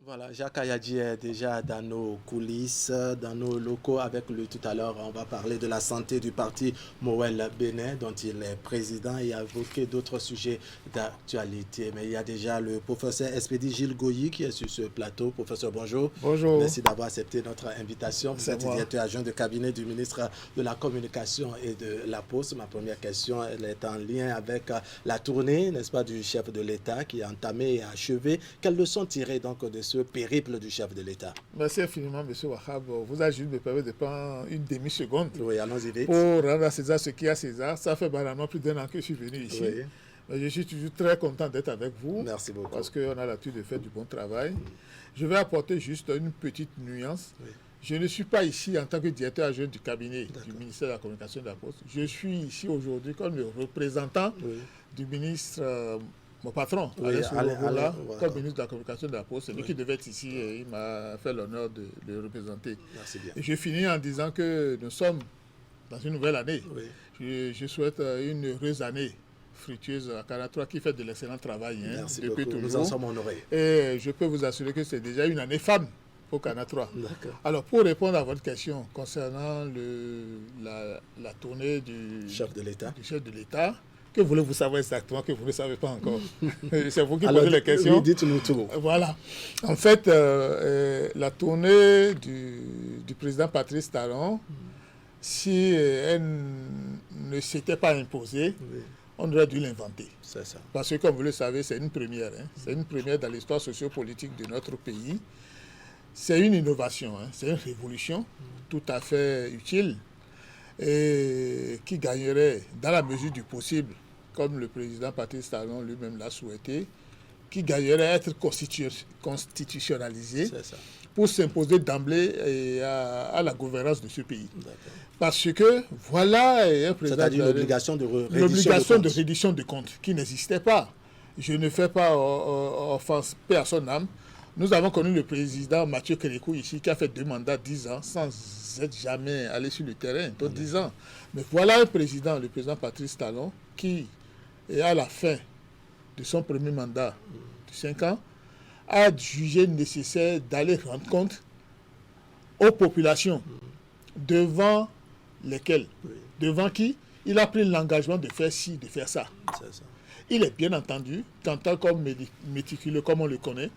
Voilà, Jacques Ayadji est déjà dans nos coulisses, dans nos locaux avec lui tout à l'heure. On va parler de la santé du parti Moël Bénin, dont il est président, et évoquer d'autres sujets d'actualité. Mais il y a déjà le professeur Espédi Gilles Goyi qui est sur ce plateau. Professeur, bonjour. Bonjour. Merci d'avoir accepté notre invitation. Vous êtes directeur adjoint de cabinet du ministre de la Communication et de la Poste. Ma première question, elle est en lien avec la tournée, n'est-ce pas, du chef de l'État qui est entamée et achevée. Quelles leçons tirer donc de ce périple du chef de l'État? Merci infiniment, M. Wahab. Vous avez juste me permis de prendre une demi-seconde oui, allons-y vite. Pour rendre à César ce qu'il y a à César. Ça fait maintenant plus d'un an que je suis venu ici. Oui. Mais je suis toujours très content d'être avec vous. Merci beaucoup. Parce qu'on a l'habitude de faire du bon travail. Je vais apporter juste une petite nuance. Oui. Je ne suis pas ici en tant que directeur adjoint du cabinet du ministère de la Communication et de la Poste. Je suis ici aujourd'hui comme le représentant du ministre... mon patron, Alain, comme ministre de la Communication de la Poste, c'est lui qui devait être ici et il m'a fait l'honneur de le représenter. Merci bien. Et je finis en disant que nous sommes dans une nouvelle année. Oui. Je souhaite une heureuse année fructueuse à Canal 3 qui fait de l'excellent travail. Merci depuis beaucoup. Nous en sommes honorés. Et je peux vous assurer que c'est déjà une année femme pour Canal 3. Alors, pour répondre à votre question concernant la tournée du chef de l'État, que voulez-vous savoir exactement que vous ne savez pas encore? C'est vous qui posez les questions. Oui, dites-nous tout. Voilà. En fait, la tournée du président Patrice Talon, si elle ne s'était pas imposée, on aurait dû l'inventer. C'est ça. Parce que, comme vous le savez, c'est une première. C'est une première dans l'histoire sociopolitique de notre pays. C'est une innovation, c'est une révolution tout à fait utile et qui gagnerait, dans la mesure du possible, comme le président Patrice Talon lui-même l'a souhaité, qui gagnerait à être constitutionnalisé pour s'imposer d'emblée à la gouvernance de ce pays. Parce que voilà un président... C'est-à-dire l'obligation de reddition de comptes qui n'existait pas. Je ne fais pas offense, paix à son âme. Nous avons connu le président Mathieu Kérékou ici qui a fait 2 mandats 10 ans sans être jamais allé sur le terrain, donc 10 ans. Mais voilà un président, le président Patrice Talon, qui, à la fin de son premier mandat de 5 ans, a jugé nécessaire d'aller rendre compte aux populations devant lesquelles, devant qui il a pris l'engagement de faire ci, de faire ça. Il est bien entendu, tentant comme méticuleux comme on le connaît,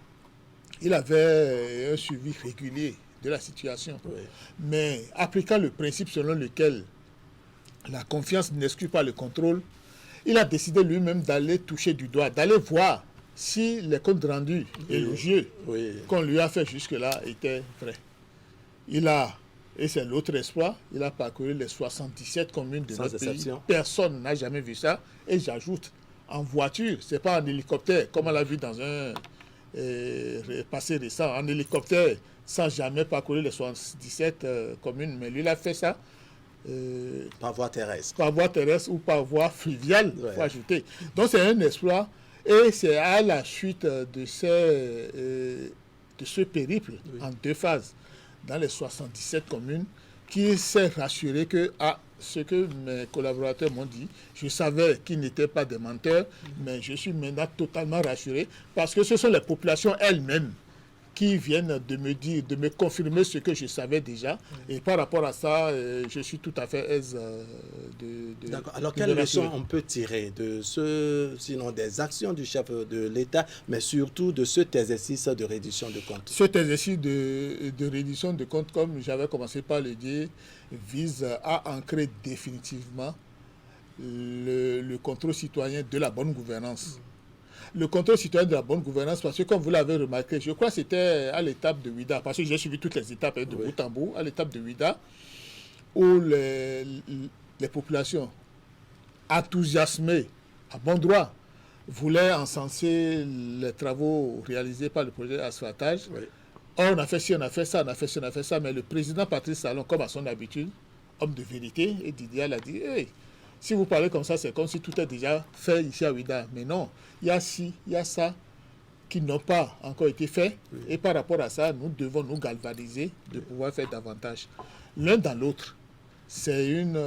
il avait un suivi régulier de la situation. Mais appliquant le principe selon lequel la confiance n'exclut pas le contrôle, il a décidé lui-même d'aller toucher du doigt, d'aller voir si les comptes rendus élogieux qu'on lui a fait jusque-là étaient vrais. Il a, et c'est l'autre espoir, il a parcouru les 77 communes de notre pays. Personne n'a jamais vu ça. Et j'ajoute, en voiture, ce n'est pas en hélicoptère, comme on l'a vu dans un... passé récent, en hélicoptère, sans jamais parcourir les 77 communes. Mais lui, il a fait ça par voie terrestre. Par voie terrestre ou par voie fluviale, il faut ajouter. Donc, c'est un exploit. Et c'est à la suite de ce périple, en 2 phases, dans les 77 communes, qu'il s'est rassuré que, ce que mes collaborateurs m'ont dit, je savais qu'ils n'étaient pas des menteurs, mais je suis maintenant totalement rassuré parce que ce sont les populations elles-mêmes qui viennent de me dire, de me confirmer ce que je savais déjà. Et par rapport à ça, je suis tout à fait aise D'accord. Alors, quelles leçons on peut tirer de sinon des actions du chef de l'État, mais surtout de cet exercice de reddition de comptes? Cet exercice de reddition de comptes, comme j'avais commencé par le dire, vise à ancrer définitivement le contrôle citoyen de la bonne gouvernance. Le contrôle citoyen de la bonne gouvernance, parce que comme vous l'avez remarqué, je crois que c'était à l'étape de Ouida, parce que j'ai suivi toutes les étapes de bout en bout, à l'étape de Ouida, où les populations enthousiasmées, à bon droit, voulaient encenser les travaux réalisés par le projet d'asphaltage. Or, on a fait ci, on a fait ça, on a fait ci, on a fait ça, mais le président Patrice Talon, comme à son habitude, homme de vérité et d'idéal, a dit hey, si vous parlez comme ça, c'est comme si tout est déjà fait ici à Ouida. Mais non, il y a ci, il y a ça qui n'ont pas encore été faits. Et par rapport à ça, nous devons nous galvaniser de pouvoir faire davantage. L'un dans l'autre, c'est une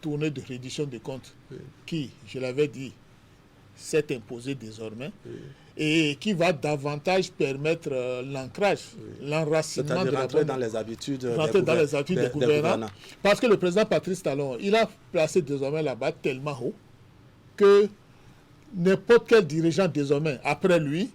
tournée de reddition de comptes qui, je l'avais dit, s'est imposé désormais et qui va davantage permettre l'ancrage, l'enracinement de la rentrer dans les habitudes des gouvernants. Parce que le président Patrice Talon, il a placé désormais la barre tellement haut que n'importe quel dirigeant désormais, après lui,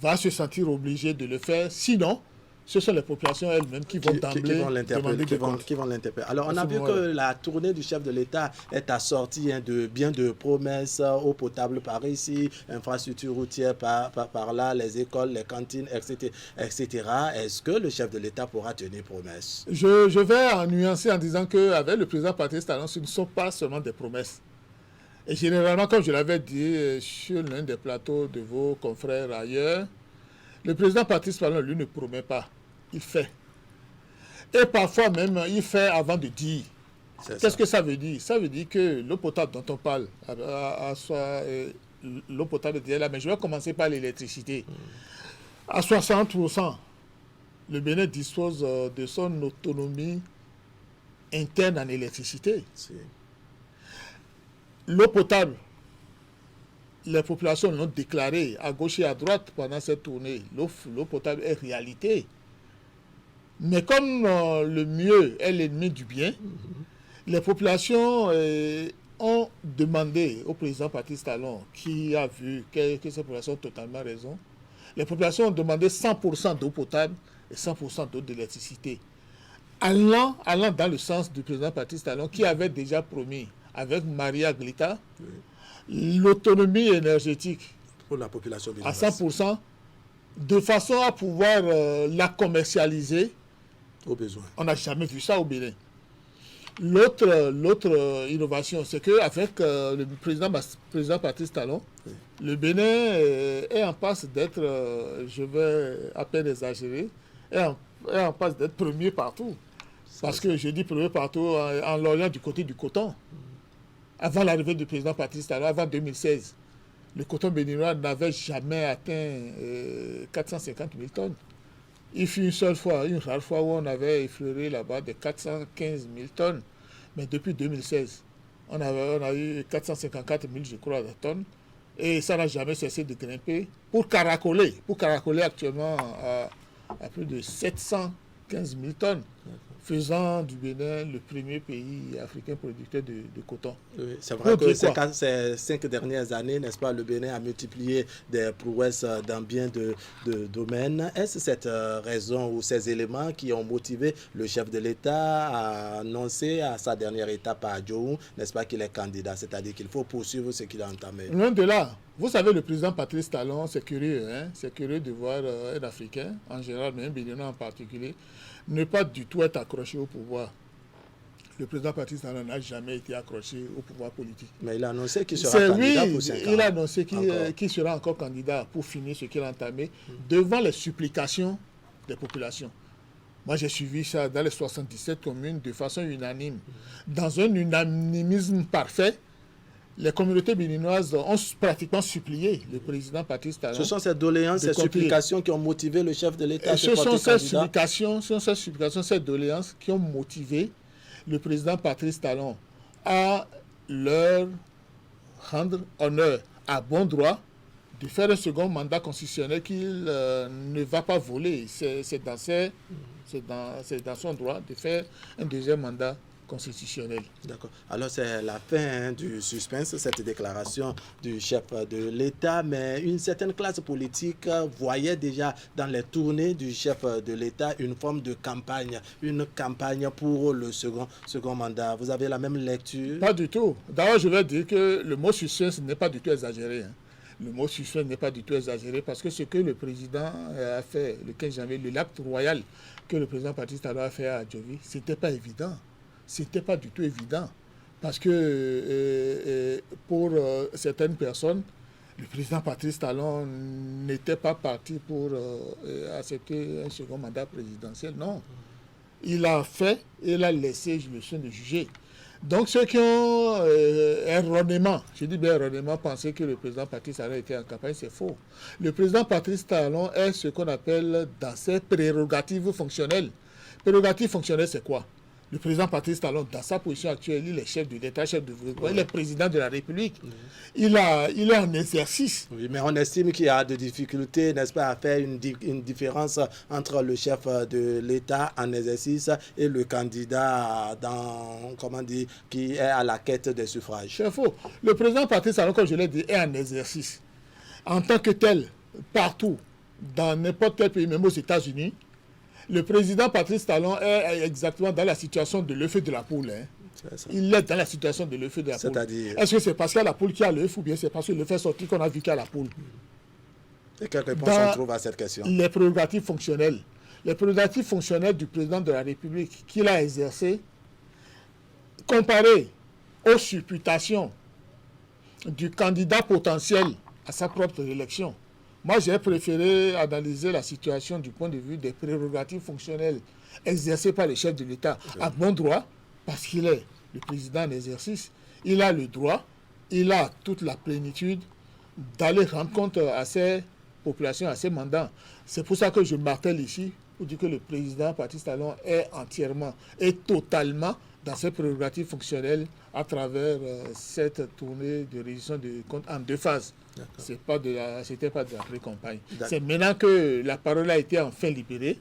va se sentir obligé de le faire. Sinon, ce sont les populations elles-mêmes qui vont d'emblée demander des comptes. Qui vont l'interpeller. Alors, on a vu que la tournée du chef de l'État est assortie de promesses, eau potable par ici, infrastructures routières par là, les écoles, les cantines, etc. Est-ce que le chef de l'État pourra tenir promesse? Je vais en nuancer en disant qu'avec le président Patrice Talon, ce ne sont pas seulement des promesses. Et généralement, comme je l'avais dit sur l'un des plateaux de vos confrères ailleurs, le président Patrice Talon, lui, ne promet pas. Il fait. Et parfois même, il fait avant de dire. Qu'est-ce que ça veut dire? Ça veut dire que l'eau potable dont on parle, l'eau potable est là, mais je vais commencer par l'électricité. À 60%, le Bénin dispose de son autonomie interne en électricité. L'eau potable, les populations l'ont déclaré à gauche et à droite pendant cette tournée. L'eau potable est réalité. Mais comme le mieux est l'ennemi du bien, les populations ont demandé au président Patrice Talon, qui a vu que ces populations ont totalement raison, les populations ont demandé 100% d'eau potable et 100% d'eau d'électricité. Allant dans le sens du président Patrice Talon, qui avait déjà promis avec Maria Glita l'autonomie énergétique pour la population à 100%, de façon à pouvoir la commercialiser au besoin. On n'a jamais vu ça au Bénin. L'autre innovation, c'est qu'avec le président Patrice Talon, le Bénin est en passe d'être, je vais à peine exagérer, est en passe d'être premier partout. Parce que je dis premier partout en l'Orient du côté du coton. Avant l'arrivée du président Patrice Talon, avant 2016, le coton béninois n'avait jamais atteint 450 000 tonnes. Il fut une rare fois où on avait effleuré là-bas de 415 000 tonnes. Mais depuis 2016, on a eu 454 000, je crois, de tonnes. Et ça n'a jamais cessé de grimper pour caracoler actuellement à plus de 715 000 tonnes, faisant du Bénin le premier pays africain producteur de coton. Oui, c'est vrai que ces 5 dernières années, n'est-ce pas, le Bénin a multiplié des prouesses dans bien de domaines. Est-ce cette raison ou ces éléments qui ont motivé le chef de l'État à annoncer à sa dernière étape à Djohou, n'est-ce pas, qu'il est candidat, c'est-à-dire qu'il faut poursuivre ce qu'il a entamé? Loin de là. Vous savez, le président Patrice Talon, c'est curieux, c'est curieux de voir un Africain, en général, mais un Béninois en particulier, ne pas du tout être accroché au pouvoir. Le président Patrice Talon n'a jamais été accroché au pouvoir politique. Mais il a annoncé qu'il sera candidat pour 5 ans. Il a annoncé qu'il sera encore candidat pour finir ce qu'il a entamé devant les supplications des populations. Moi, j'ai suivi ça dans les 77 communes de façon unanime. Dans un unanimisme parfait, les communautés béninoises ont pratiquement supplié le président Patrice Talon. Ce sont ces doléances, ces supplications qui ont motivé le chef de l'État à se porter candidat. Ce sont ces supplications, ces doléances qui ont motivé le président Patrice Talon à leur rendre honneur à bon droit de faire un second mandat constitutionnel qu'il ne va pas voler. C'est dans son droit de faire un deuxième mandat constitutionnel. D'accord. Alors c'est la fin du suspense, cette déclaration du chef de l'État, mais une certaine classe politique voyait déjà dans les tournées du chef de l'État une forme de campagne, une campagne pour le second mandat. Vous avez la même lecture? Pas du tout. D'abord, je vais dire que le mot suspense n'est pas du tout exagéré. Le mot suspense n'est pas du tout exagéré parce que ce que le président a fait le 15 janvier, l'acte royal que le président Patrice Talon a fait à Djovi, c'était pas évident. C'était pas du tout évident parce que pour certaines personnes, le président Patrice Talon n'était pas parti pour accepter un second mandat présidentiel. Non. Il a fait et il a laissé le soin de juger. Donc ceux qui ont erronément, je dis bien erronément, pensé que le président Patrice Talon était en campagne, c'est faux. Le président Patrice Talon est ce qu'on appelle dans ses prérogatives fonctionnelles. Prérogatives fonctionnelles, c'est quoi? Le président Patrice Talon, dans sa position actuelle, il est chef de l'État, chef de gouvernement, il est président de la République. Il est en exercice. Oui, mais on estime qu'il y a des difficultés, n'est-ce pas, à faire une différence entre le chef de l'État en exercice et le candidat qui est à la quête des suffrages. C'est faux. Le président Patrice Talon, comme je l'ai dit, est en exercice. En tant que tel, partout, dans n'importe quel pays, même aux États-Unis, le président Patrice Talon est exactement dans la situation de l'œuf et de la poule. Hein. Il est dans la situation de l'œuf et de la poule. Est-ce que c'est parce qu'il y a la poule qui a l'œuf ou bien c'est parce que l'œuf est sorti qu'on a vu qu'il y a la poule? Et quelle réponse on trouve à cette question? Les prérogatives fonctionnelles. Les prérogatives fonctionnelles du président de la République qu'il a exercées, comparées aux supputations du candidat potentiel à sa propre élection. Moi, j'ai préféré analyser la situation du point de vue des prérogatives fonctionnelles exercées par le chef de l'État à bon droit, parce qu'il est le président en exercice. Il a le droit, il a toute la plénitude d'aller rendre compte à ses populations, à ses mandats. C'est pour ça que je martèle ici pour dire que le président Patrice Talon est entièrement et totalement dans ses prérogatives fonctionnelles à travers cette tournée de révision de comptes en 2 phases. C'était pas de la pré-campagne. C'est maintenant que la parole a été enfin libérée,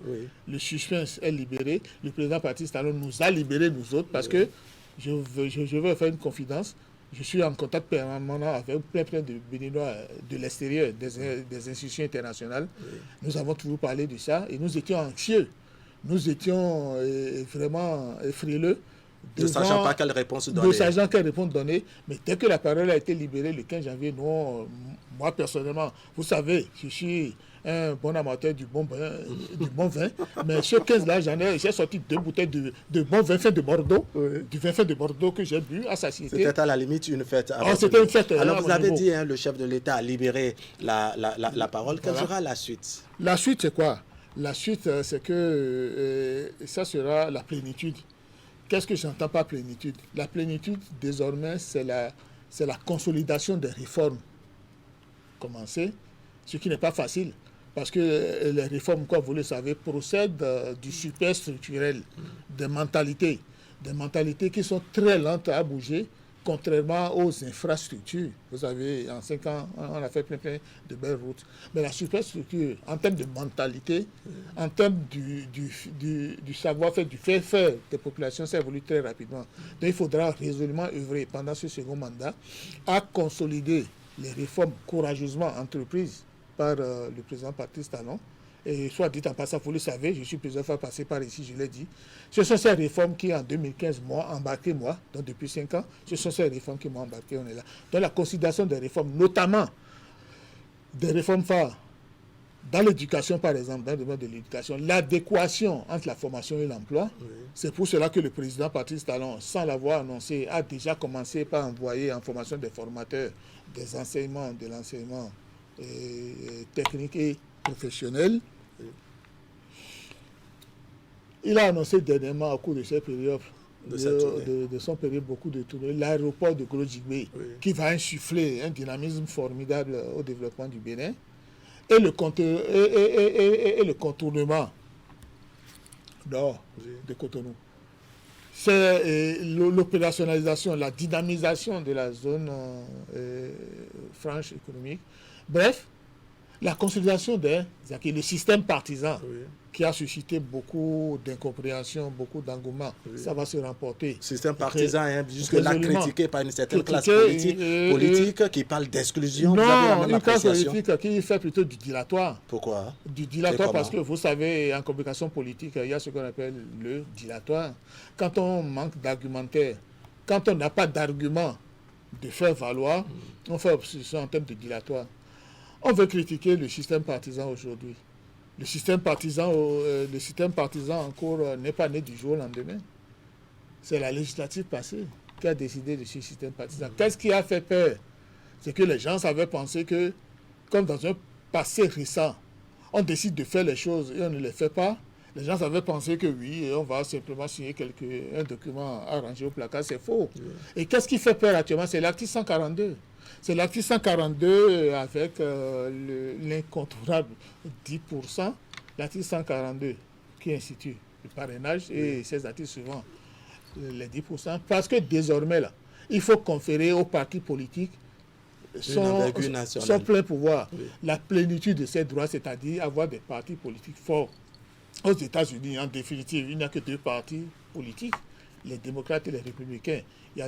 le suspense est libéré, le président Patrice Talon nous a libérés, nous autres, parce que je veux faire une confidence. Je suis en contact permanent avec plein de Béninois de l'extérieur, des institutions internationales. Nous avons toujours parlé de ça et nous étions anxieux. Nous étions vraiment frileux. Ne sachant pas quelle réponse donner. Ne sachant quelle réponse donner. Mais dès que la parole a été libérée le 15 janvier, moi personnellement, vous savez, je suis un bon amateur du bon vin. Mais ce 15-là, j'ai sorti 2 bouteilles de bon vin fin de Bordeaux, du vin fin de Bordeaux que j'ai bu à satiété. C'était à la limite une fête. C'était une fête. Alors vous avez dit, le chef de l'État a libéré la parole. Quelle sera la suite? La suite, c'est quoi? La suite, c'est que ça sera la plénitude. Qu'est-ce que j'entends par plénitude? La plénitude, désormais, c'est la consolidation des réformes commencées, ce qui n'est pas facile, parce que les réformes, comme vous le savez, procèdent du superstructurel, des mentalités qui sont très lentes à bouger, contrairement aux infrastructures. Vous savez, en 5 ans, on a fait plein de belles routes. Mais la superstructure, en termes de mentalité, en termes du savoir-faire, du faire des populations, ça évolue très rapidement. Donc il faudra résolument œuvrer pendant ce second mandat à consolider les réformes courageusement entreprises par le président Patrice Talon. Et soit dit en passant, vous le savez, je suis plusieurs fois passé par ici, je l'ai dit. Ce sont ces réformes qui, en 2015, m'ont embarqué, moi, donc depuis 5 ans, ce sont ces réformes qui m'ont embarqué, on est là. Dans la considération des réformes, notamment des réformes phares, dans l'éducation, par exemple, dans le domaine de l'éducation, l'adéquation entre la formation et l'emploi, c'est pour cela que le président Patrice Talon, sans l'avoir annoncé, a déjà commencé par envoyer en formation des formateurs des enseignements, de l'enseignement technique et professionnel. Il a annoncé dernièrement au cours de cette période, de son période, beaucoup de tournées, l'aéroport de Gros-Djiboué, qui va insuffler un dynamisme formidable au développement du Bénin, et le contournement nord de Cotonou. C'est l'opérationnalisation, la dynamisation de la zone franche économique. Bref, la consolidation des acquis, le système partisan qui a suscité beaucoup d'incompréhension, beaucoup d'engouement, ça va se remporter. Système partisan, jusque-là critiqué par une certaine classe politique qui parle d'exclusion. Non, une classe politique qui fait plutôt du dilatoire. Pourquoi? Du dilatoire parce que vous savez, en communication politique, il y a ce qu'on appelle le dilatoire. Quand on manque d'argumentaire, quand on n'a pas d'argument de faire valoir, on fait opposition en termes de dilatoire. On veut critiquer le système partisan aujourd'hui. Le système partisan en cours n'est pas né du jour au lendemain. C'est la législative passée qui a décidé de ce système partisan. Qu'est-ce qui a fait peur? C'est que les gens avaient pensé que, comme dans un passé récent, on décide de faire les choses et on ne les fait pas. Les gens avaient pensé que oui, on va simplement signer un document arrangé au placard. C'est faux. Et qu'est-ce qui fait peur actuellement? C'est l'article 142. C'est l'article 142 avec l'incontournable 10%, l'article 142 qui institue le parrainage et ses articles suivants. les 10%, parce que désormais, là, il faut conférer aux partis politiques son plein pouvoir, oui. La plénitude de ces droits, c'est-à-dire avoir des partis politiques forts. Aux États-Unis, en définitive, il n'y a que 2 partis politiques, les démocrates et les républicains. Il y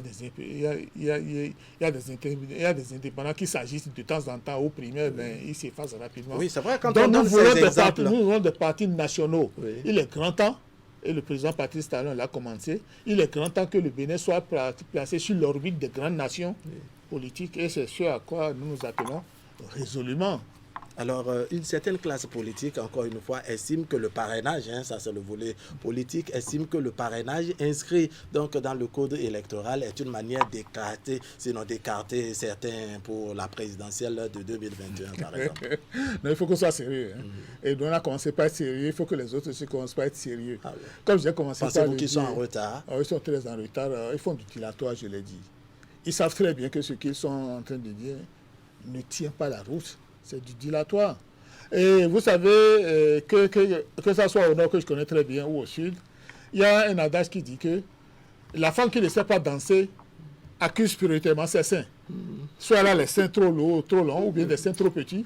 a des indépendants qui s'agissent de temps en temps aux primaires, mais ils s'effacent rapidement. Oui, c'est vrai, quand donc, on donne ces exemples... Nous voulons des partis nationaux. Oui. Il est grand temps, et le président Patrice Talon l'a commencé, il est grand temps que le Bénin soit placé sur l'orbite des grandes nations politiques, et c'est ce à quoi nous nous appelons résolument. Alors, une certaine classe politique, encore une fois, estime que le parrainage, ça c'est le volet politique, estime que le parrainage inscrit donc dans le code électoral est une manière d'écarter, sinon d'écarter certains pour la présidentielle de 2021, par exemple. Non, il faut qu'on soit sérieux. Et donc on a commencé par être sérieux, il faut que les autres aussi commencent par être sérieux. Ah ouais. Comme j'ai commencé par Pensez-vous qu'ils sont en retard? Ils sont très en retard, ils font du dilatoire, je l'ai dit. Ils savent très bien que ce qu'ils sont en train de dire ne tient pas la route. C'est du dilatoire. Et vous savez, que ça soit au nord, que je connais très bien, ou au sud, il y a un adage qui dit que la femme qui ne sait pas danser accuse prioritairement ses seins. Soit là, les seins trop longs, ou bien des seins trop petits,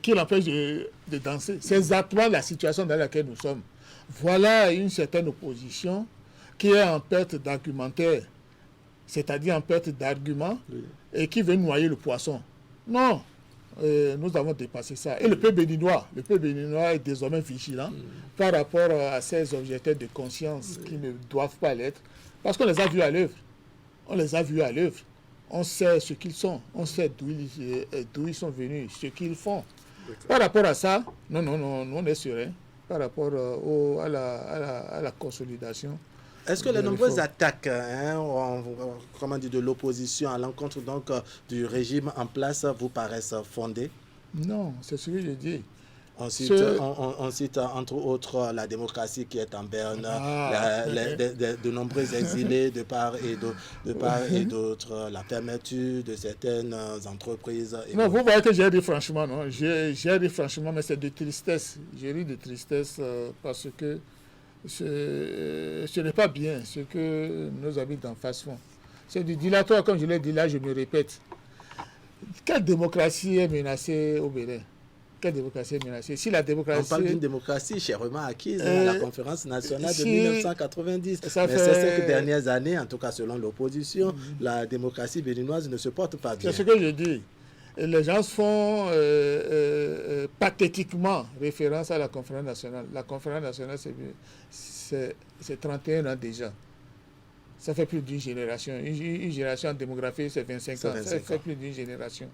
qui l'empêchent de danser. C'est exactement la situation dans laquelle nous sommes. Voilà une certaine opposition qui est en perte d'argumentaire, c'est-à-dire en perte d'argument, et qui veut noyer le poisson. Non. Nous avons dépassé ça. Et le peuple béninois est désormais vigilant par rapport à ces objecteurs de conscience qui ne doivent pas l'être, parce qu'on les a vus à l'œuvre. On sait ce qu'ils sont, on sait d'où ils sont venus, ce qu'ils font. Par rapport à ça, non, on est serein par rapport à la consolidation. Est-ce que les nombreuses attaques de l'opposition à l'encontre donc du régime en place vous paraissent fondées? Non, c'est ce que je dis. On cite entre autres la démocratie qui est en berne, de nombreux exilés de part et d'autre, la fermeture de certaines entreprises. Non, vous voyez que j'ai ri franchement, non? J'ai ri franchement, mais c'est de tristesse. J'ai ri de tristesse parce que ce n'est pas bien ce que nos amis d'en face font. C'est du dilatoire, comme je l'ai dit là, je me répète. Quelle démocratie est menacée au Bénin? Quelle démocratie est menacée? Si la démocratie... On parle d'une démocratie chèrement acquise à la conférence nationale de 1990. Mais ces 5 dernières années, en tout cas selon l'opposition, la démocratie béninoise ne se porte pas bien. C'est ce que je dis. Et les gens font pathétiquement référence à la conférence nationale. La conférence nationale, c'est 31 ans déjà. Ça fait plus d'une génération. Une génération en démographie, c'est 25 ans. Ça fait plus d'une génération.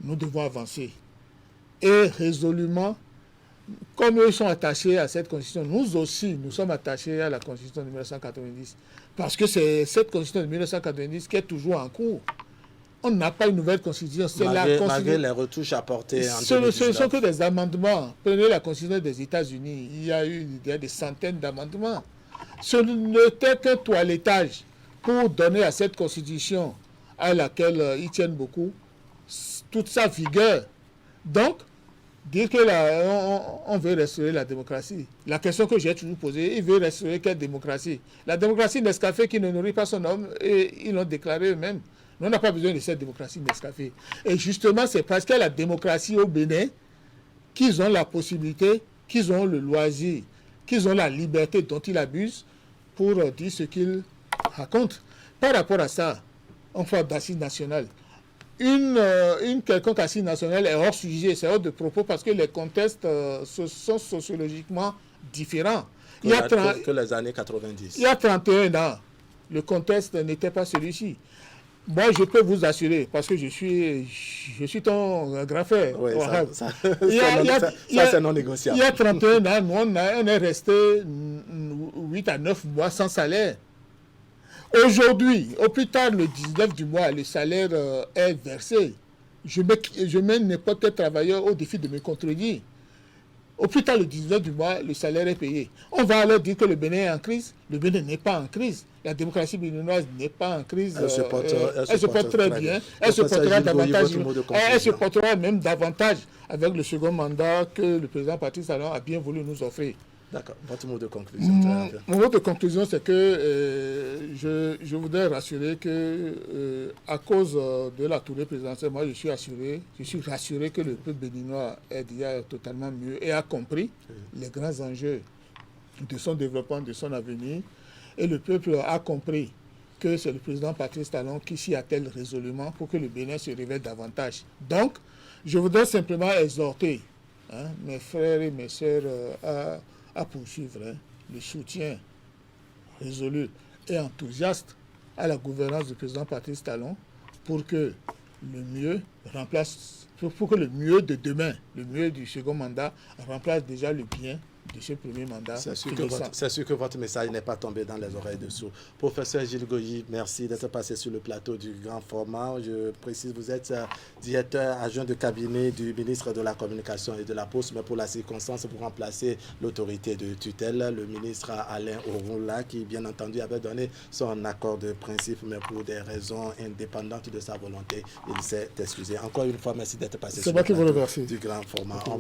Nous devons avancer. Et résolument, comme eux sont attachés à cette constitution, nous aussi, nous sommes attachés à la constitution de 1990. Parce que c'est cette constitution de 1990 qui est toujours en cours. On n'a pas une nouvelle constitution. Malgré les retouches apportées en 2019. Ce ne sont que des amendements. Prenez la constitution des États-Unis. Il y a des centaines d'amendements. Ce n'était qu'un toilettage pour donner à cette constitution, à laquelle ils tiennent beaucoup, toute sa vigueur. Donc, dire que on veut restaurer la démocratie. La question que j'ai toujours posée, il veut restaurer quelle démocratie? La démocratie Nescafé qui ne nourrit pas son homme, et ils l'ont déclaré eux-mêmes. On n'a pas besoin de cette démocratie Nescafé. Et justement, c'est parce qu'il y a la démocratie au Bénin qu'ils ont la possibilité, qu'ils ont le loisir, qu'ils ont la liberté dont ils abusent pour dire ce qu'ils racontent. Par rapport à ça, on parle d'assise nationale. Une quelconque assise nationale est hors sujet, c'est hors de propos parce que les contextes sont sociologiquement différents. Que les années 90. Il y a 31 ans, le contexte n'était pas celui-ci. Moi, je peux vous assurer, parce que je suis ton grand frère. Oui, ça c'est non négociable. Il y a 31 ans, nous, on est resté 8 à 9 mois sans salaire. Aujourd'hui, au plus tard, le 19 du mois, le salaire est versé. Je mets n'importe quel travailleur au défi de me contredire. Au plus tard, le 19 du mois, le salaire est payé. On va alors dire que le Bénin est en crise. Le Bénin n'est pas en crise. La démocratie béninoise n'est pas en crise. Elle se porte très bien. Elle se portera davantage. Elle se portera même davantage avec le second mandat que le président Patrice Talon a bien voulu nous offrir. D'accord. Votre mot de conclusion. Mon mot de conclusion, c'est que je voudrais rassurer que à cause de la tournée présidentielle, moi je suis rassuré que le peuple béninois est déjà totalement mieux et a compris les grands enjeux de son développement, de son avenir. Et le peuple a compris que c'est le président Patrice Talon qui s'y attelle résolument pour que le Bénin se révèle davantage. Donc, je voudrais simplement exhorter mes frères et mes sœurs à poursuivre le soutien résolu et enthousiaste à la gouvernance du président Patrice Talon pour que le mieux le mieux de demain, le mieux du second mandat, remplace déjà le bien de ce premier mandat. C'est sûr que votre message n'est pas tombé dans les oreilles de sourds. Professeur Gilles Goyi, merci d'être passé sur le plateau du grand format. Je précise, vous êtes directeur adjoint de cabinet du ministre de la Communication et de la Poste, mais pour la circonstance, vous remplacez l'autorité de tutelle, le ministre Alain Orunla, qui bien entendu avait donné son accord de principe, mais pour des raisons indépendantes de sa volonté, il s'est excusé. Encore une fois, merci d'être passé sur le plateau du grand format.